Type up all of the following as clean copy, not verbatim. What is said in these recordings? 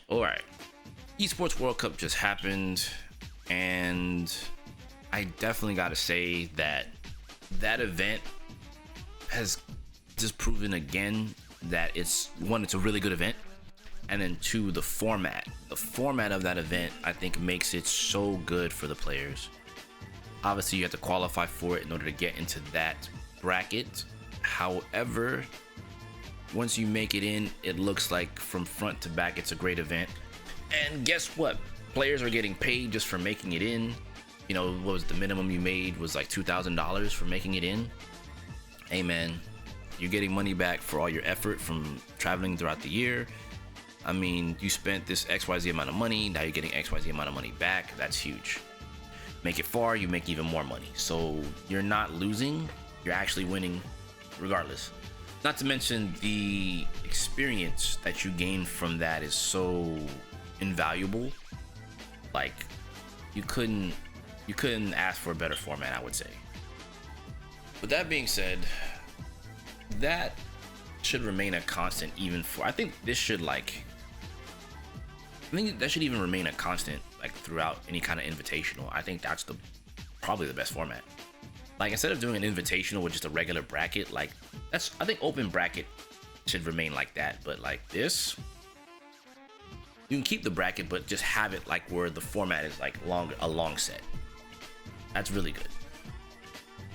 All right, eSports World Cup just happened, and I definitely got to say that that event has just proven again that it's one, it's a really good event, and then two, the format of that event I think makes it so good for the players. Obviously, you have to qualify for it in order to get into that bracket. However, once you make it in, it looks like from front to back it's a great event. And guess what? Players are getting paid just for making it in. You know, what was the minimum you made was like $2,000 for making it in. Hey man, you're getting money back for all your effort from traveling throughout the year. I mean, you spent this XYZ amount of money, now you're getting XYZ amount of money back. That's huge. Make it far, you make even more money. So you're not losing, you're actually winning regardless. Not to mention the experience that you gain from that is so invaluable. Like, you couldn't ask for a better format, I would say. With that being said, that should remain a constant even for, I think that should even remain a constant like throughout any kind of invitational. I think that's probably the best format. Like, instead of doing an invitational with just a regular bracket, like I think open bracket should remain like that. But like this, you can keep the bracket, but just have it like where the format is like a long set. That's really good.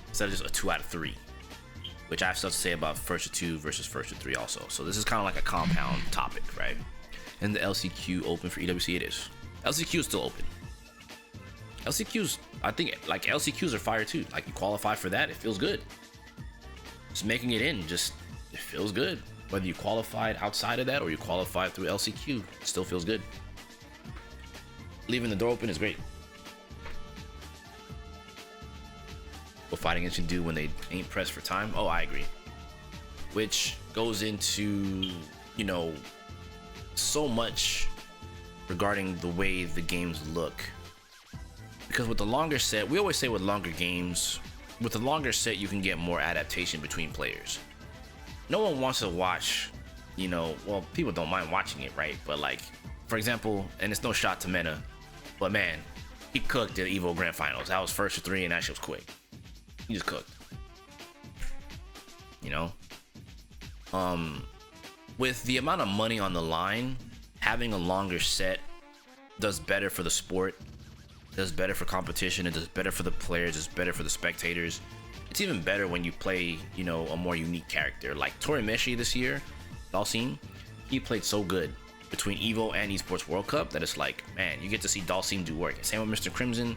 Instead of just a 2 out of 3, which I have stuff to say about first to 2 versus first to 3 also. So this is kind of like a compound topic, right? And the LCQ open for EWC, it is. LCQ is still open. LCQs, I think, like, LCQs are fire too. Like, you qualify for that, it feels good. Just making it in, it feels good. Whether you qualified outside of that or you qualified through LCQ, it still feels good. Leaving the door open is great. What fighting games can do when they ain't pressed for time? Oh, I agree. Which goes into, you know, so much regarding the way the games look. Because with the longer set, we always say with longer games, with the longer set, you can get more adaptation between players. No one wants to watch, you know, well, people don't mind watching it, right? But like, for example, and it's no shot to Meta, but man, he cooked at Evo Grand Finals. That was first to 3 and that shit was quick. He just cooked. You know? With the amount of money on the line, having a longer set does better for the sport, does better for competition, it does better for the players, it's better for the spectators. It's even better when you play, you know, a more unique character. Like Torimeshi this year, Dalsim, he played so good between Evo and eSports World Cup that it's like, man, you get to see Dalsim do work. Same with Mr. Crimson.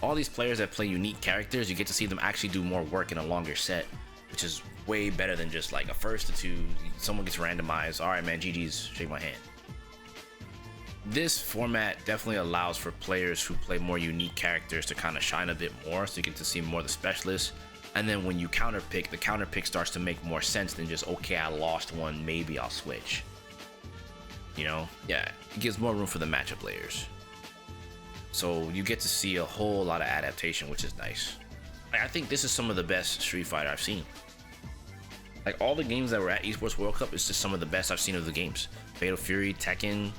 All these players that play unique characters, you get to see them actually do more work in a longer set, which is way better than just like a first to 2, someone gets randomized, all right man, GG's, shake my hand. This format definitely allows for players who play more unique characters to kind of shine a bit more, so you get to see more of the specialists. And then when you counterpick, the counterpick starts to make more sense than just, okay, I lost one, maybe I'll switch. You know? Yeah, it gives more room for the matchup players. So you get to see a whole lot of adaptation, which is nice. I think this is some of the best Street Fighter I've seen. Like, all the games that were at eSports World Cup is just some of the best I've seen of the games. Fatal Fury, Tekken,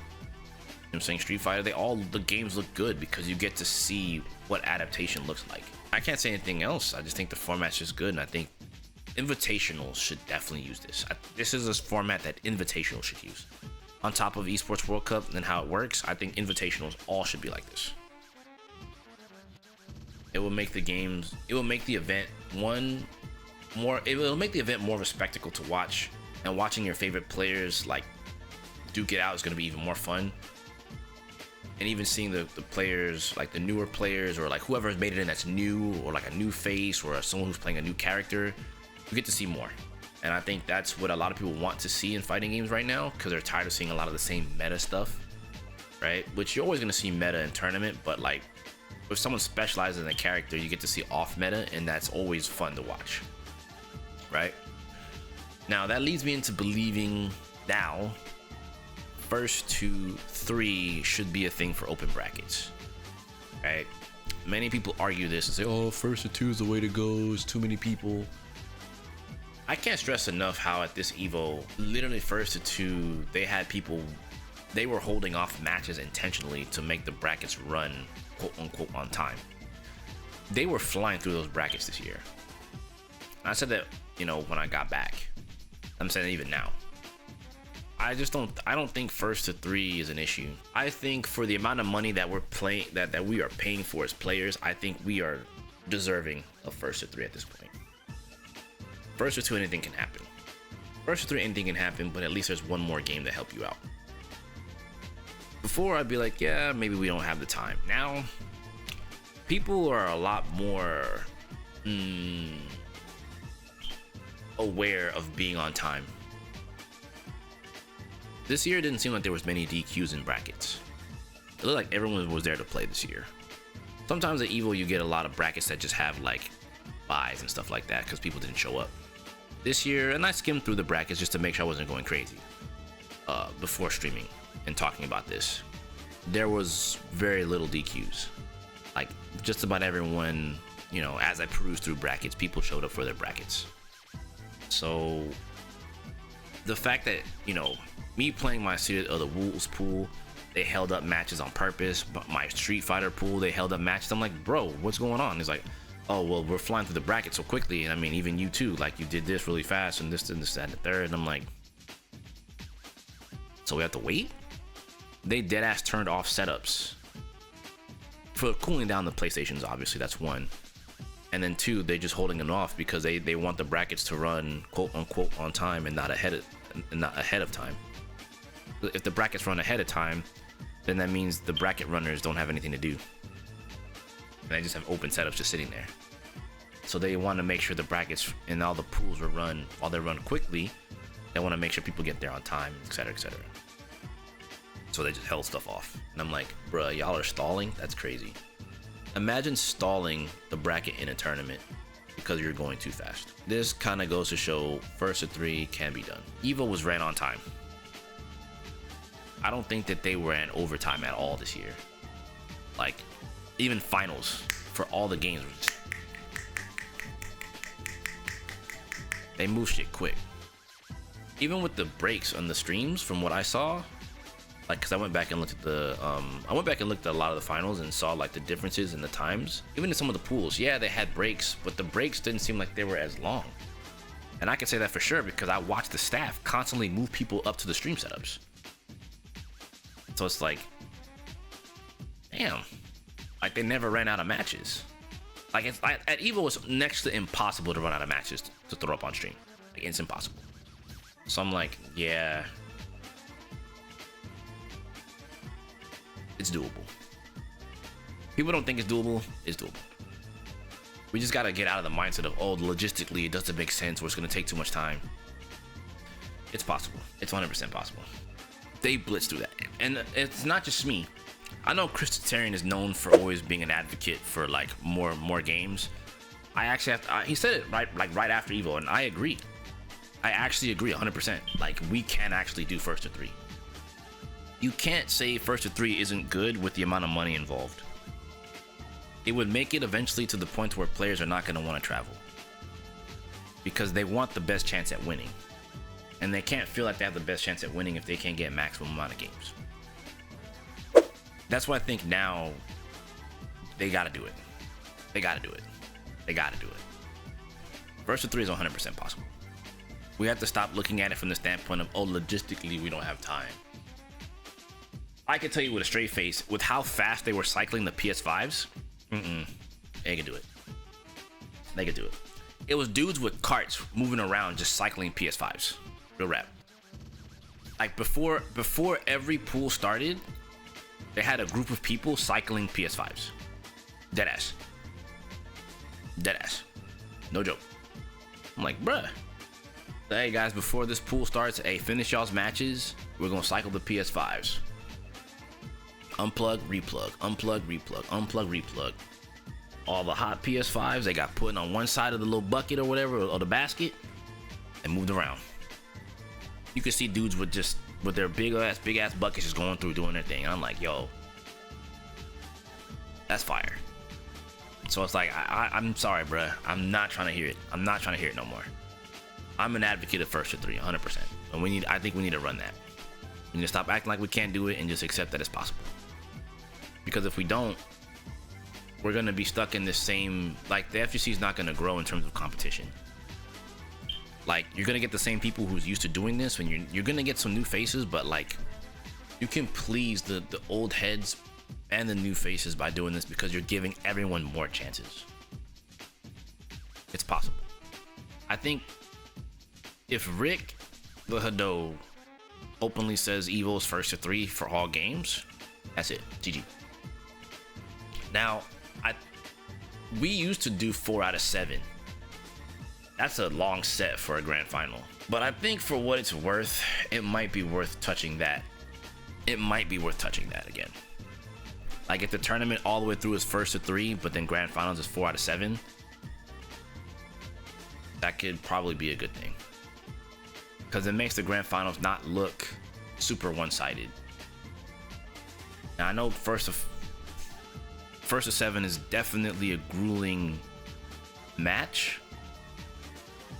I'm saying Street Fighter, the games look good because you get to see what adaptation looks like. I can't say anything else. I just think the format's just good, and I think invitationals should definitely use this. This is a format that invitationals should use. On top of eSports World Cup and how it works, I think invitationals all should be like this. It will make the games, it will make the event more of a spectacle to watch, and watching your favorite players like duke it out is going to be even more fun. And even seeing the players, like the newer players, or like whoever has made it in that's new, or like a new face, or someone who's playing a new character, you get to see more. And I think that's what a lot of people want to see in fighting games right now, because they're tired of seeing a lot of the same meta stuff, right? Which you're always going to see meta in tournament, but like if someone specializes in a character, you get to see off meta, and that's always fun to watch, right? Now that leads me into believing now first to 3 should be a thing for open brackets, right? Many people argue this and say, oh, first to 2 is the way to go, it's too many people. I can't stress enough how at this Evo, literally first to 2, they had people they were holding off matches intentionally to make the brackets run quote unquote on time. They were flying through those brackets this year. I said that, you know, when I got back. I'm saying even now. I don't think first to 3 is an issue. I think for the amount of money that we're playing, that we are paying for as players, I think we are deserving of first to 3 at this point. First to 2, anything can happen. First to 3, anything can happen, but at least there's one more game to help you out. Before, I'd be like, yeah, maybe we don't have the time. Now, people are a lot more aware of being on time. This year, it didn't seem like there was many DQs in brackets. It looked like everyone was there to play this year. Sometimes at Evo, you get a lot of brackets that just have like buys and stuff like that because people didn't show up. This year, and I skimmed through the brackets just to make sure I wasn't going crazy before streaming and talking about this. There was very little DQs. Like just about everyone, you know, as I perused through brackets, people showed up for their brackets. So the fact that, you know, me playing my City of the Wolves pool, they held up matches on purpose, but my Street Fighter pool, they held up matches. I'm like, bro, what's going on? He's like, oh, well, we're flying through the bracket so quickly. And I mean, even you too, like you did this really fast and this and this and the third. And I'm like, so we have to wait? They dead ass turned off setups for cooling down the PlayStations. Obviously, that's one. And then 2, they just holding them off because they want the brackets to run quote unquote on time and not ahead of time. If the brackets run ahead of time, then that means the bracket runners don't have anything to do. And they just have open setups just sitting there. So they want to make sure the brackets and all the pools will run while they run quickly. They want to make sure people get there on time, etc., etc. So they just held stuff off. And I'm like, bruh, y'all are stalling? That's crazy. Imagine stalling the bracket in a tournament because you're going too fast. This kind of goes to show first to 3 can be done. Evo was ran on time. I don't think that they were in overtime at all this year. Like, even finals for all the games. They move shit quick. Even with the breaks on the streams, from what I saw, like, cause I went back and looked at a lot of the finals and saw like the differences in the times. Even in some of the pools, yeah, they had breaks, but the breaks didn't seem like they were as long. And I can say that for sure because I watched the staff constantly move people up to the stream setups. So it's like, damn, like they never ran out of matches. Like at Evo, it's next to impossible to run out of matches to throw up on stream. Like it's impossible. So I'm like, yeah, it's doable. People don't think it's doable. It's doable. We just gotta get out of the mindset of, oh, logistically it doesn't make sense or it's gonna take too much time. It's possible. It's 100% possible. They blitzed through that, and it's not just me. I know Chris Tatarian is known for always being an advocate for like more games. I actually he said it right after Evo, and I agree. I actually agree 100%. Like we can actually do first to 3. You can't say first to 3 isn't good with the amount of money involved. It would make it eventually to the point where players are not going to want to travel because they want the best chance at winning. And they can't feel like they have the best chance at winning if they can't get maximum amount of games. That's why I think now they gotta do it. They gotta do it. They gotta do it. First to 3 is 100% possible. We have to stop looking at it from the standpoint of, oh, logistically we don't have time. I can tell you with a straight face, with how fast they were cycling the PS5s, they could do it. They could do it. It was dudes with carts moving around just cycling PS5s. Real rap. Like before every pool started, they had a group of people cycling PS5s. Deadass. Deadass. No joke. I'm like, bruh. Hey guys, before this pool starts, hey, finish y'all's matches. We're gonna cycle the PS5s. Unplug, replug, unplug, replug, unplug, replug. All the hot PS5s, they got put on one side of the little bucket or whatever, or the basket, and moved around. You can see dudes with their big ass buckets just going through doing their thing. And I'm like, yo, that's fire. So it's like, I'm sorry, bruh. I'm not trying to hear it. I'm not trying to hear it no more. I'm an advocate of first to 3, 100%. And I think we need to run that. We need to stop acting like we can't do it and just accept that it's possible. Because if we don't, we're gonna be stuck in this same, like, the FGC is not gonna grow in terms of competition. Like, you're gonna get the same people who's used to doing this, and you're gonna get some new faces, but like, you can please the old heads and the new faces by doing this because you're giving everyone more chances. It's possible. I think if Rick the Hado openly says Evo's first to 3 for all games, that's it. GG. Now, we used to do 4 out of 7. That's a long set for a grand final. But I think for what it's worth, it might be worth touching that. It might be worth touching that again. Like if the tournament all the way through is first to 3, but then grand finals is 4 out of 7, that could probably be a good thing. Because it makes the grand finals not look super one-sided. Now I know first to 7 is definitely a grueling match,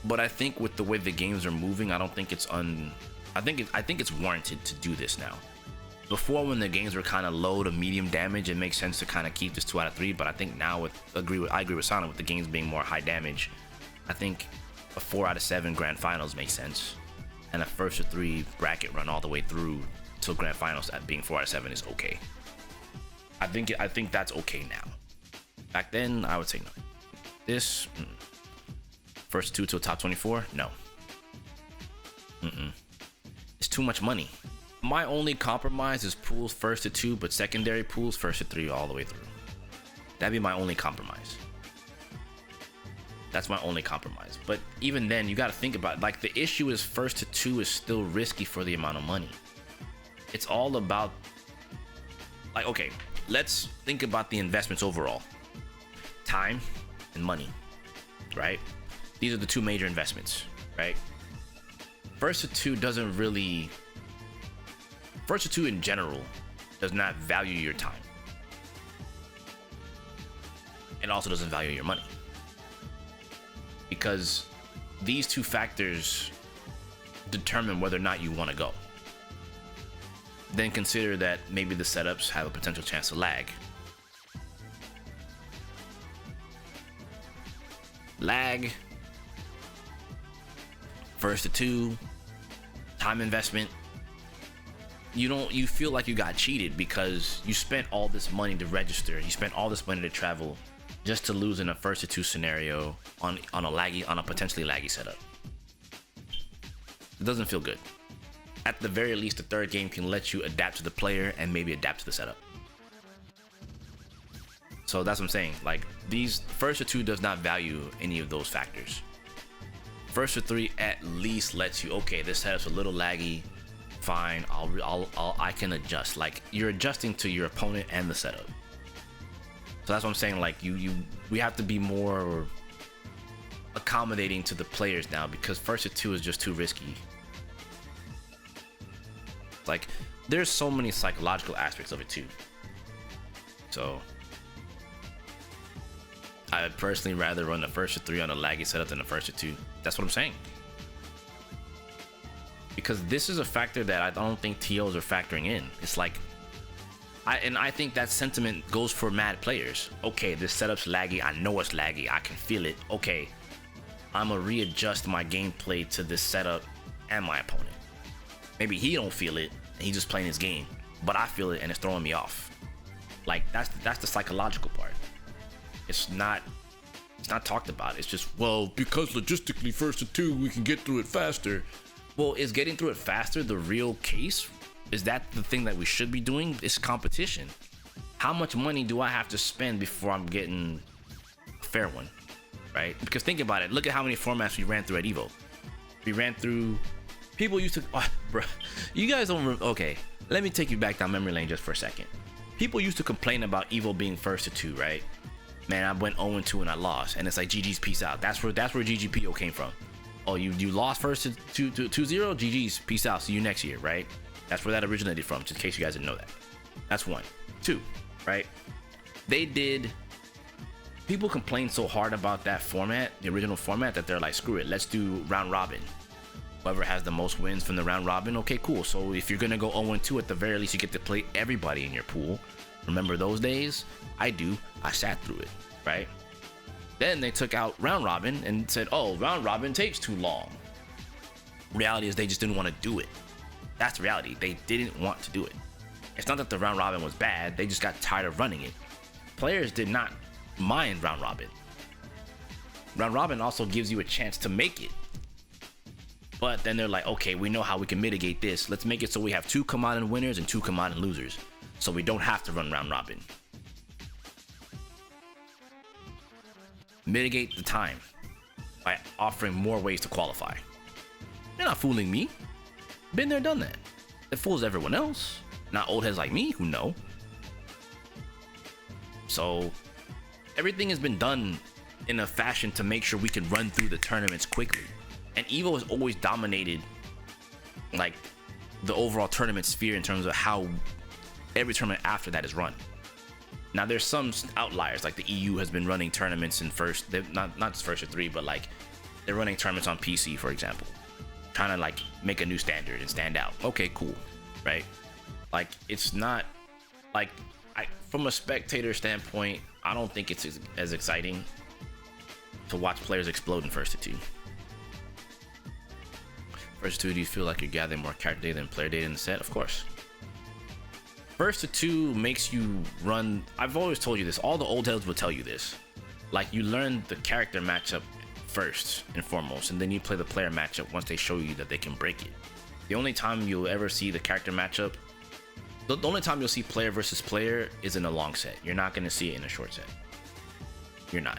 but I think with the way the games are moving, I don't think it's I think it's warranted to do this now. Before, when the games were kind of low to medium damage, it makes sense to kind of keep this 2 out of 3. But I think now I agree with Sana, with the games being more high damage, I think a 4 out of 7 grand finals makes sense, and a first to 3 bracket run all the way through till grand finals at being 4 out of 7 is okay. I think that's okay now. Back then, I would say no. This first 2 till top 24, no. It's too much money. My only compromise is pools first to 2, but secondary pools first to 3 all the way through. That'd be my only compromise. That's my only compromise. But even then, you got to think about it. Like, the issue is first to 2 is still risky for the amount of money. It's all about, like, okay, let's think about the investments overall. Time and money, right? These are the 2 major investments, right? First to 2 doesn't really, first to 2 in general does not value your time. It also doesn't value your money. Because these 2 factors determine whether or not you want to go. Then consider that maybe the setups have a potential chance to lag. Lag, first to 2, time investment. You feel like you got cheated because you spent all this money to register, you spent all this money to travel, just to lose in a first to 2 scenario on a potentially laggy setup. It doesn't feel good. At the very least, the 3rd game can let you adapt to the player and maybe adapt to the setup. So that's what I'm saying. Like, these first to 2 does not value any of those factors. First to 3 at least lets you, okay, this setup's a little laggy, fine, I can adjust. Like, you're adjusting to your opponent and the setup. So that's what I'm saying. Like, we have to be more accommodating to the players now, because first to 2 is just too risky. Like, there's so many psychological aspects of it too. So I would personally rather run the first to 3 on a laggy setup than the first to 2. That's what I'm saying. Because this is a factor that I don't think TOs are factoring in. It's like, I think that sentiment goes for mad players. Okay, this setup's laggy. I know it's laggy. I can feel it. Okay, I'm gonna readjust my gameplay to this setup and my opponent. Maybe he don't feel it and he's just playing his game, but I feel it and it's throwing me off. Like, that's the psychological part. It's not talked about. It's just, well, because logistically first to 2 we can get through it faster. Well, is getting through it faster the real case? Is that the thing that we should be doing? It's competition. How much money do I have to spend before I'm getting a fair one, right? Because think about it. Look at how many formats we ran through at Evo. We ran through, people used to, oh, bro, you guys don't, okay, let me take you back down memory lane just for a second. People used to complain about Evo being first to 2, right? Man, I went 0-2 and I lost, and it's like, GG's, peace out. That's where GGPO came from. Oh, you lost first to 2-0? GG's, peace out, see you next year, right? That's where that originated from, just in case you guys didn't know that. That's 1. 2, right? People complained so hard about that format, the original format, that they're like, screw it, let's do round robin. Whoever has the most wins from the round robin, okay, cool. So if you're gonna go 0-2, at the very least you get to play everybody in your pool. Remember those days? I do. I sat through it, right? Then they took out round robin and said, oh, round robin takes too long. Reality is they just didn't want to do it. That's the reality. They didn't want to do it. It's not that the round robin was bad, they just got tired of running it. Players did not mind round robin. Round robin also gives you a chance to make it. But then they're like, okay, we know how we can mitigate this. Let's make it so we have 2 commanding winners and 2 commanding losers. So we don't have to run round robin. Mitigate the time by offering more ways to qualify. You're not fooling me. Been there, done that. It fools everyone else. Not old heads like me who know. So everything has been done in a fashion to make sure we can run through the tournaments quickly. And Evo has always dominated like the overall tournament sphere in terms of how every tournament after that is run. Now there's some outliers, like the EU has been running tournaments in first, not just first or 3, but like they're running tournaments on PC, for example, trying to like make a new standard and stand out. Okay, cool, right? Like it's not like from a spectator standpoint, I don't think it's as exciting to watch players explode in first to 2. First to 2, do you feel like you're gathering more character data than player data in the set? Of course. First to 2 makes you run. I've always told you this. All the old heads will tell you this. Like you learn the character matchup first and foremost, and then you play the player matchup once they show you that they can break it. The only time you'll ever see the character matchup, the only time you'll see player versus player is in a long set. You're not going to see it in a short set. You're not.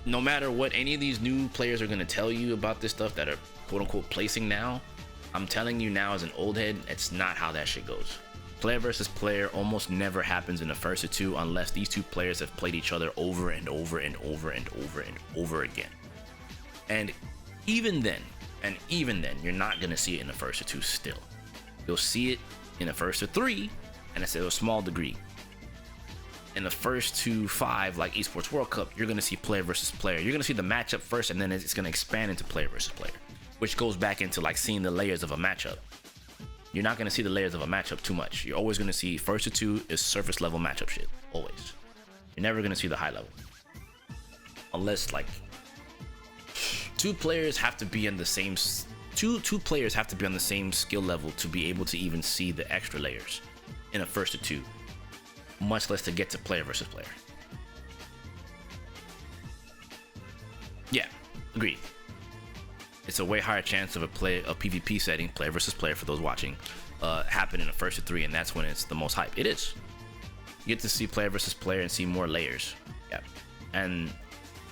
No matter what any of these new players are going to tell you about this stuff that are quote unquote placing now, I'm telling you now as an old head, it's not how that shit goes. Player versus player almost never happens in the first of 2 unless these 2 players have played each other over and over and over and over and over again. And even then, you're not going to see it in the first of 2 still. You'll see it in the first of 3, and it's to a small degree. In the first 5, like eSports World Cup, you're going to see player versus player. You're going to see the matchup first, and then it's going to expand into player versus player, which goes back into like seeing the layers of a matchup. You're not going to see the layers of a matchup too much. You're always going to see first to 2 is surface level matchup shit. Always. You're never going to see the high level. Unless like 2 players have to be in the same two players have to be on the same skill level to be able to even see the extra layers in a first to 2. Much less to get to player versus player. Yeah, agreed. It's a way higher chance of a PvP setting, player versus player for those watching, happen in the first of 3, and that's when it's the most hype. It is. You get to see player versus player and see more layers. Yeah, and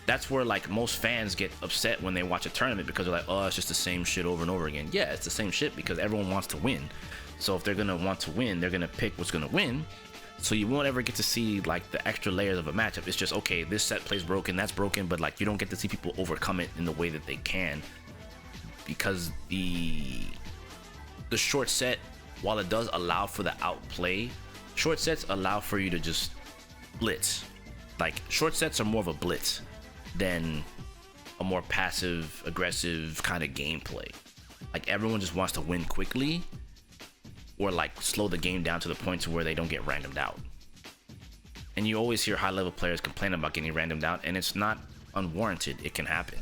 that's where like most fans get upset when they watch a tournament because they're like, oh, it's just the same shit over and over again. Yeah, it's the same shit because everyone wants to win. So if they're gonna want to win, they're gonna pick what's gonna win. So you won't ever get to see like the extra layers of a matchup. It's just, okay, this set plays broken, that's broken, but like you don't get to see people overcome it in the way that they can, because the short set, while it does allow for the outplay, short sets allow for you to just blitz. Like short sets are more of a blitz than a more passive aggressive kind of gameplay. Like everyone just wants to win quickly, or like slow the game down to the point to where they don't get randomed out. And you always hear high level players complain about getting randomed out, and it's not unwarranted. It can happen.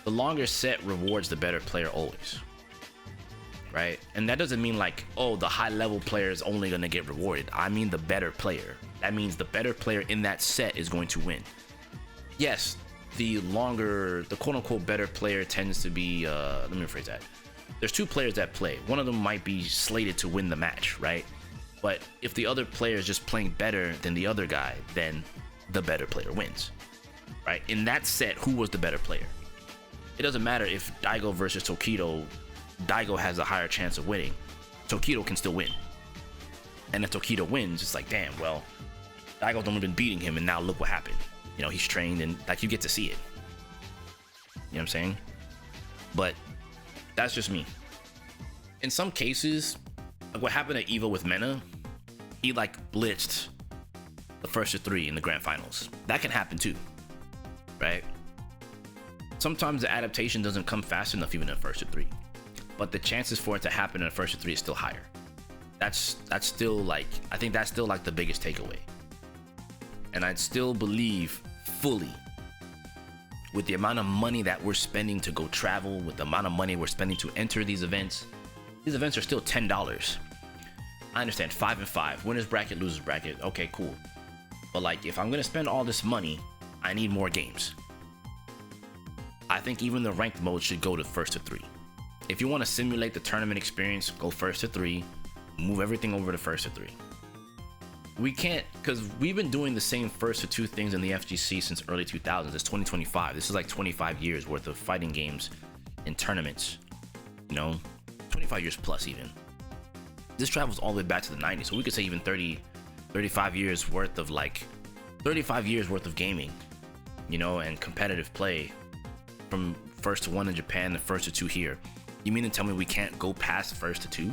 The longer set rewards the better player always, right? And that doesn't mean like, oh, the high level player is only going to get rewarded. I mean the better player. That means the better player in that set is going to win. Yes, the quote unquote better player tends to be, let me rephrase that. There's 2 players that play. One of them might be slated to win the match, right? But if the other player is just playing better than the other guy, then the better player wins, right? In that set, who was the better player? It doesn't matter if Daigo versus Tokido, Daigo has a higher chance of winning. Tokido can still win. And if Tokido wins, it's like, damn, well, Daigo's only been beating him, and now look what happened. You know, he's trained, and like you get to see it. You know what I'm saying? But that's just me. In some cases, like what happened at Evo with Mena, he like blitzed the first of 3 in the grand finals. That can happen too, right? Sometimes the adaptation doesn't come fast enough even in first to three, but the chances for it to happen in a first to three is still higher. That's still like, I think that's still like the biggest takeaway. And I'd still believe fully, with the amount of money that we're spending to go travel, with the amount of money we're spending to enter these events are still $10. I understand 5 and 5, winners bracket, losers bracket, okay, cool. But like, if I'm gonna spend all this money, I need more games. I think even the ranked mode should go to first to three. If you want to simulate the tournament experience, go first to three, move everything over to first to three. We can't, because we've been doing the same first to two things in the FGC since early 2000s. It's 2025. This is like 25 years worth of fighting games in tournaments, you know, 25 years plus even. This travels all the way back to the 90s. So we could say even 35 years worth of like, 35 years worth of gaming, you know, and competitive play from first to one in Japan and first to two here. You mean to tell me we can't go past first to two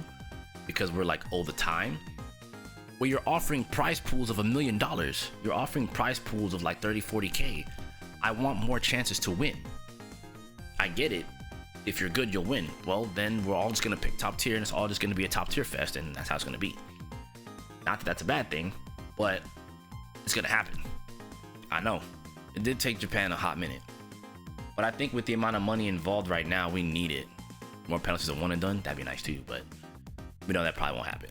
because we're like all the time? Well, you're offering prize pools of $1 million. You're offering prize pools of like 30, 40K. I want more chances to win. I get it. If you're good, you'll win. Well, then we're all just gonna pick top tier and it's all just gonna be a top tier fest, and that's how it's gonna be. Not that that's a bad thing, but it's gonna happen. I know. It did take Japan a hot minute. But I think with the amount of money involved right now, we need it. More penalties of one and done, that'd be nice too, but we know that probably won't happen.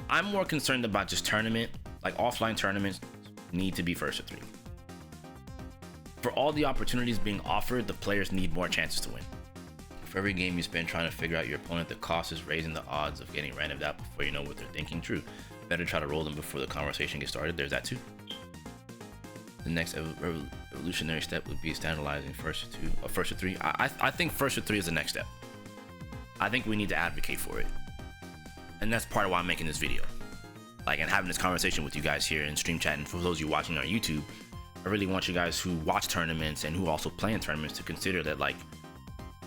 I'm more concerned about just tournament, like offline tournaments need to be first to three. For all the opportunities being offered, the players need more chances to win. For every game you spend trying to figure out your opponent, the cost is raising the odds of getting randomed out before you know what they're thinking. True. Better try to roll them before the conversation gets started. There's that too. The next evolutionary step would be standardizing first to three. I think first to three is the next step. I think we need to advocate for it, and that's part of why I'm making this video, like, and having this conversation with you guys here in stream chat. And for those of you watching on YouTube, I really want you guys who watch tournaments and who also play in tournaments to consider that, like,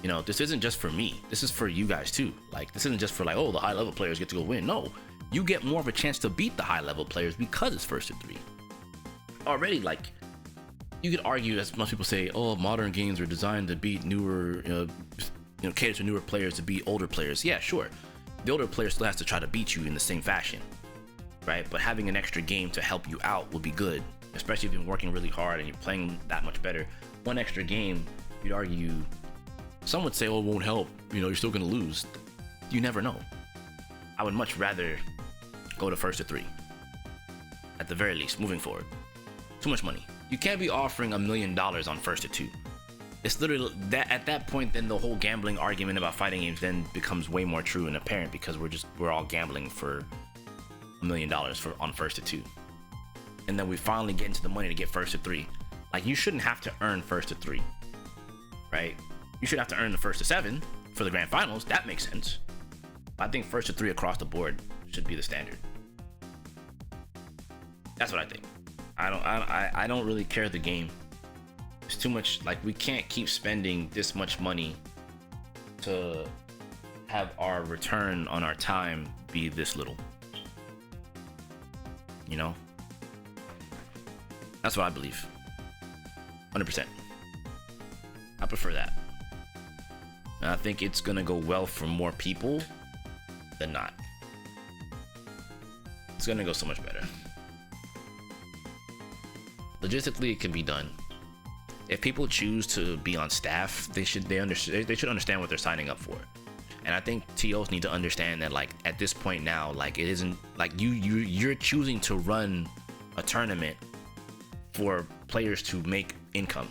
you know, this isn't just for me. This is for you guys too. Like, this isn't just for like, oh, the high level players get to go win. No, you get more of a chance to beat the high level players because it's first to three. Already, like, you could argue, as most people say, oh, modern games are designed to beat newer, cater to newer players to beat older players. Yeah, sure. The older player still has to try to beat you in the same fashion, right? But having an extra game to help you out will be good, especially if you've been working really hard and you're playing that much better. One extra game, you'd argue, some would say, oh, it won't help. You know, you're still going to lose. You never know. I would much rather go to first to three, at the very least, moving forward. Too much money. You can't be offering $1 million on first to two. It's literally that at that point, then the whole gambling argument about fighting games then becomes way more true and apparent, because we're all gambling for $1 million on first to two. And then we finally get into the money to get first to three. Like, you shouldn't have to earn first to three, right? You should have to earn the first to seven for the grand finals. That makes sense. I think first to three across the board should be the standard. That's what I think. I don't really care the game. It's too much. Like, we can't keep spending this much money to have our return on our time be this little. You know? That's what I believe. 100%. I prefer that. And I think it's gonna go well for more people than not. It's gonna go so much better. Logistically, it can be done. If people choose to be on staff, they should understand what they're signing up for. And I think TOs need to understand that, like, at this point now, like, it isn't like you're choosing to run a tournament for players to make income.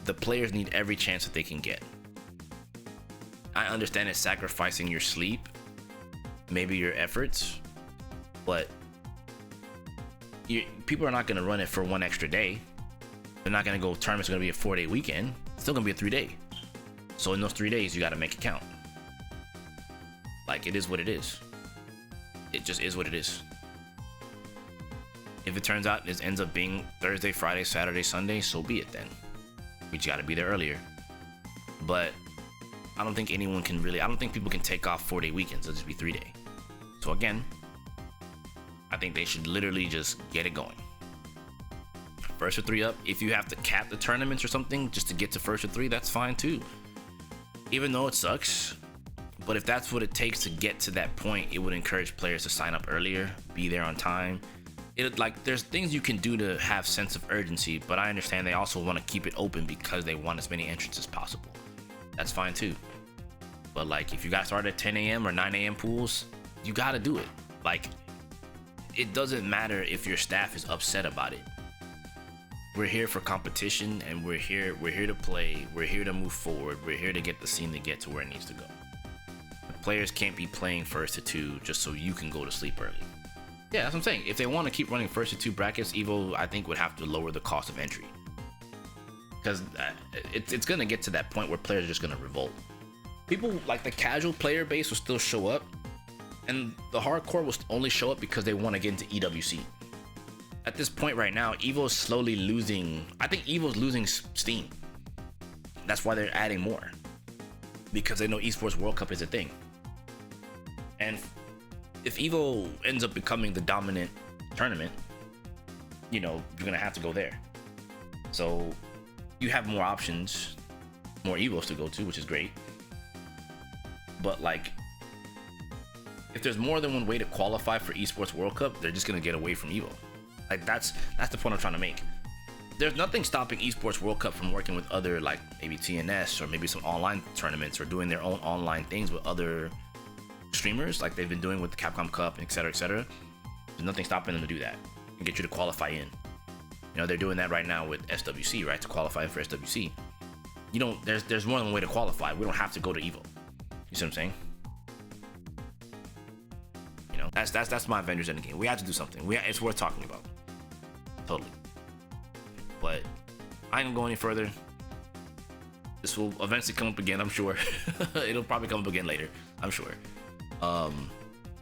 The players need every chance that they can get. I understand it's sacrificing your sleep, maybe your efforts, but people are not going to run it for one extra day. They're not going to go, tournament's going to be a 4-day weekend. It's still going to be a 3-day. So in those 3 days, you got to make it count. Like, it is what it is. It just is what it is. If it turns out it ends up being Thursday, Friday, Saturday, Sunday, so be it then. We just got to be there earlier. But I don't think anyone can really, I don't think people can take off 4-day weekends. It'll just be 3-day. So again, I think they should literally just get it going. first or three up. If you have to cap the tournaments or something just to get to first or three, that's fine too. Even though it sucks, but if that's what it takes to get to that point, it would encourage players to sign up earlier, be there on time. There's things you can do to have sense of urgency, but I understand they also want to keep it open because they want as many entrants as possible. That's fine too. But like, if you got started at 10 a.m. or 9 a.m. pools, you got to do it. Like, it doesn't matter if your staff is upset about it. We're here for competition, and we're here to play. We're here to move forward. We're here to get the scene to get to where it needs to go. The players can't be playing first to two just so you can go to sleep early. Yeah, that's what I'm saying. If they want to keep running first to two brackets, Evo, I think, would have to lower the cost of entry. Because it's going to get to that point where players are just going to revolt. People, like the casual player base, will still show up, and the hardcore will only show up because they want to get into EWC. At this point right now, Evo's slowly losing. I think Evo's losing steam. That's why they're adding more. Because they know eSports World Cup is a thing. And if Evo ends up becoming the dominant tournament, you're gonna have to go there. So you have more options, more Evos to go to, which is great. But like, if there's more than one way to qualify for eSports World Cup, they're just gonna get away from Evo. Like, that's the point I'm trying to make. There's nothing stopping eSports World Cup from working with other, like maybe TNS or maybe some online tournaments, or doing their own online things with other streamers, like they've been doing with the Capcom Cup, et cetera, et cetera. There's nothing stopping them to do that and get you to qualify in. They're doing that right now with SWC, right? To qualify for SWC. There's more than one way to qualify. We don't have to go to Evo. You see what I'm saying? That's my Avengers Endgame. We have to do something. It's worth talking about. Totally. But I ain't gonna go any further. This will eventually come up again, I'm sure. It'll probably come up again later, I'm sure. But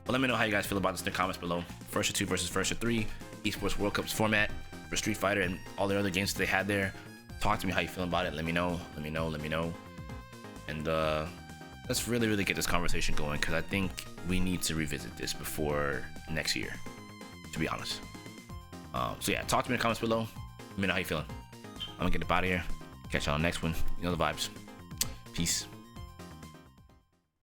let me know how you guys feel about this in the comments below. First or two versus first or three, eSports World Cup's format for Street Fighter and all the other games that they had there. Talk to me how you feel about it. Let me know. And let's really get this conversation going, because I think we need to revisit this before next year, to be honest. So yeah, talk to me in the comments below. Let me know how you feeling. I'm gonna get up out of here. Catch y'all on the next one. You know the vibes. Peace.